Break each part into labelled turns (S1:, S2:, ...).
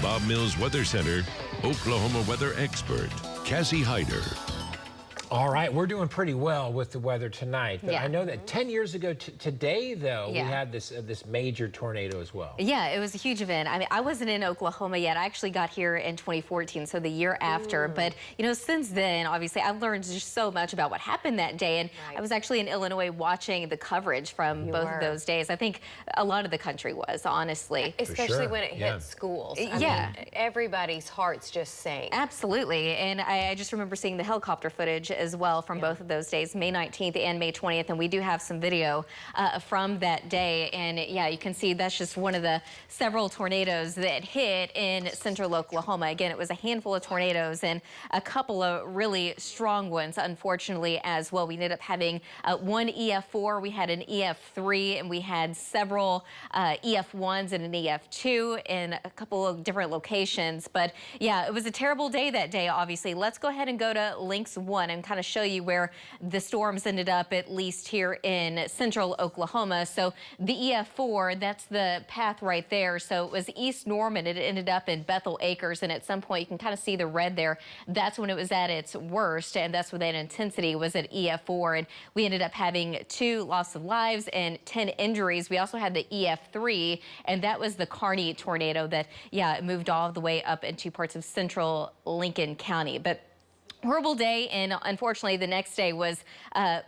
S1: Bob Mills Weather Center, Oklahoma weather expert, Cassie Heiter.
S2: All right, we're doing pretty well with the weather tonight. But
S3: Yeah.
S2: I know that 10 years ago today, though, we had this major tornado as well.
S3: Yeah, it was a huge event. I mean, I wasn't in Oklahoma yet. I actually got here in 2014, so the year after. But, you know, since then, obviously, I've learned just so much about what happened that day. And I was actually in Illinois watching the coverage from both of those days. I think a lot of the country was, honestly.
S4: Especially when it hit schools. I mean, everybody's hearts just sank.
S3: Absolutely. And I just remember seeing the helicopter footage as well from both of those days, May 19th and May 20th. And we do have some video from that day. And yeah, you can see that's just one of the several tornadoes that hit in central Oklahoma. Again, it was a handful of tornadoes and a couple of really strong ones, unfortunately, as well. We ended up having one EF4, we had an EF3, and we had several EF1s and an EF2 in a couple of different locations. But yeah, it was a terrible day that day, obviously. Let's go ahead and go to links 1 and kind of show you where the storms ended up, at least here in central Oklahoma. So the EF4, that's the path right there. So it was East Norman. It ended up in Bethel Acres, and at some point you can kind of see the red there. That's when it was at its worst, and that's when that intensity was at EF4. And we ended up having 2 loss of lives and 10 injuries. We also had the EF3, and that was the Kearney tornado that, it moved all the way up into parts of central Lincoln County. But horrible day, and unfortunately the next day was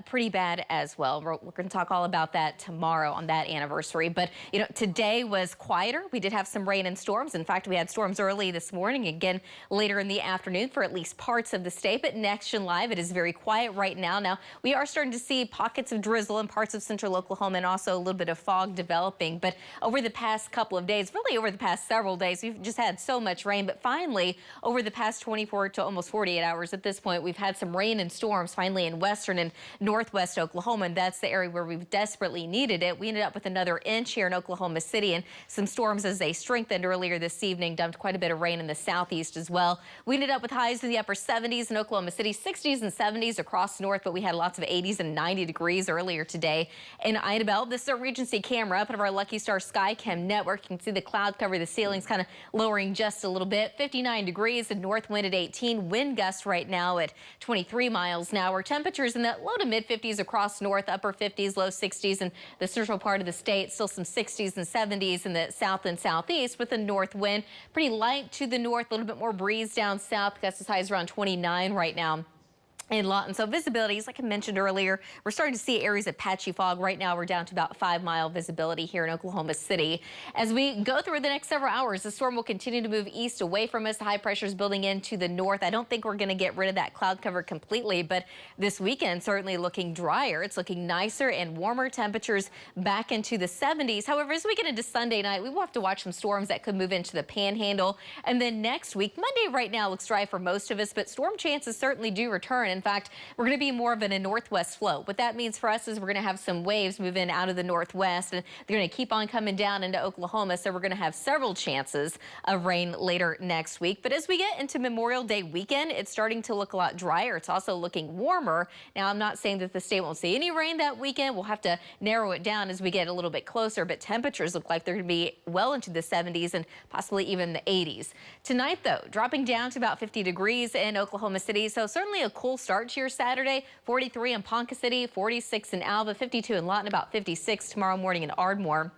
S3: pretty bad as well. We're going to talk all about that tomorrow on that anniversary. But you know, today was quieter. We did have some rain and storms. In fact, we had storms early this morning, again later in the afternoon for at least parts of the state. But in Action Live, it is very quiet right now. Now we are starting to see pockets of drizzle in parts of central Oklahoma and also a little bit of fog developing. But over the past couple of days, really over the past several days, we've just had so much rain. But finally, over the past 24 to almost 48 hours at this point, we've had some rain and storms finally in western and northwest Oklahoma, and that's the area where we've desperately needed it. We ended up with another inch here in Oklahoma City, and some storms as they strengthened earlier this evening dumped quite a bit of rain in the southeast as well. We ended up with highs in the upper 70s in Oklahoma City, 60s and 70s across north, but we had lots of 80s and 90 degrees earlier today. In Idabel, this is a Regency camera up of our Lucky Star Skycam network. You can see the cloud cover, the ceiling's kind of lowering just a little bit. 59 degrees and north wind at 18, wind gust right now at 23 miles an hour. Temperatures in the low to mid 50s across north, upper 50s, low 60s in the central part of the state. Still some 60s and 70s in the south and southeast with a north wind. Pretty light to the north, a little bit more breeze down south. Gusts as high as around 29 right now in Lawton. So visibilities, like I mentioned earlier, we're starting to see areas of patchy fog. Right now, we're down to about 5-mile visibility here in Oklahoma City. As we go through the next several hours, the storm will continue to move east away from us. The high pressure is building into the north. I don't think we're going to get rid of that cloud cover completely, but this weekend certainly looking drier. It's looking nicer and warmer temperatures back into the 70s. However, as we get into Sunday night, we will have to watch some storms that could move into the panhandle. And then next week, Monday right now looks dry for most of us, but storm chances certainly do return. In fact, we're going to be more of in a northwest flow. What that means for us is we're going to have some waves move in out of the northwest, and they're going to keep on coming down into Oklahoma. So we're going to have several chances of rain later next week. But as we get into Memorial Day weekend, it's starting to look a lot drier. It's also looking warmer. Now, I'm not saying that the state won't see any rain that weekend. We'll have to narrow it down as we get a little bit closer, but temperatures look like they're going to be well into the 70s and possibly even the 80s. Tonight, though, dropping down to about 50 degrees in Oklahoma City. So certainly a cool start to your Saturday. 43 in Ponca City, 46 in Alva, 52 in Lawton, about 56 tomorrow morning in Ardmore.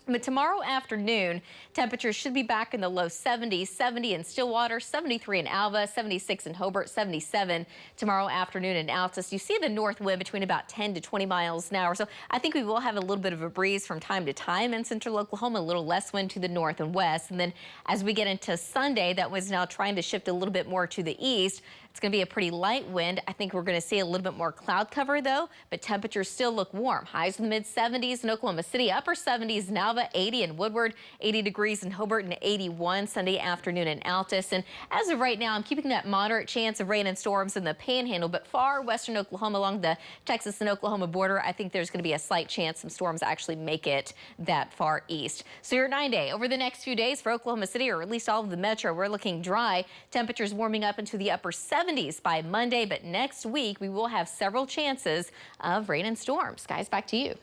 S3: But tomorrow afternoon, temperatures should be back in the low 70s, 70 in Stillwater, 73 in Alva, 76 in Hobart, 77 tomorrow afternoon in Altus. You see the north wind between about 10 to 20 miles an hour. So I think we will have a little bit of a breeze from time to time in central Oklahoma, a little less wind to the north and west. And then as we get into Sunday, that was now trying to shift a little bit more to the east. It's going to be a pretty light wind. I think we're going to see a little bit more cloud cover, though, but temperatures still look warm. Highs in the mid-70s in Oklahoma City, upper 70s in Alva, 80 in Woodward, 80 degrees in Hobart, and 81 Sunday afternoon in Altus. And as of right now, I'm keeping that moderate chance of rain and storms in the panhandle, but far western Oklahoma along the Texas and Oklahoma border, I think there's going to be a slight chance some storms actually make it that far east. So your 9-day over the next few days for Oklahoma City, or at least all of the metro, we're looking dry. Temperatures warming up into the upper 70s by Monday, but next week we will have several chances of rain and storms. Guys, back to you.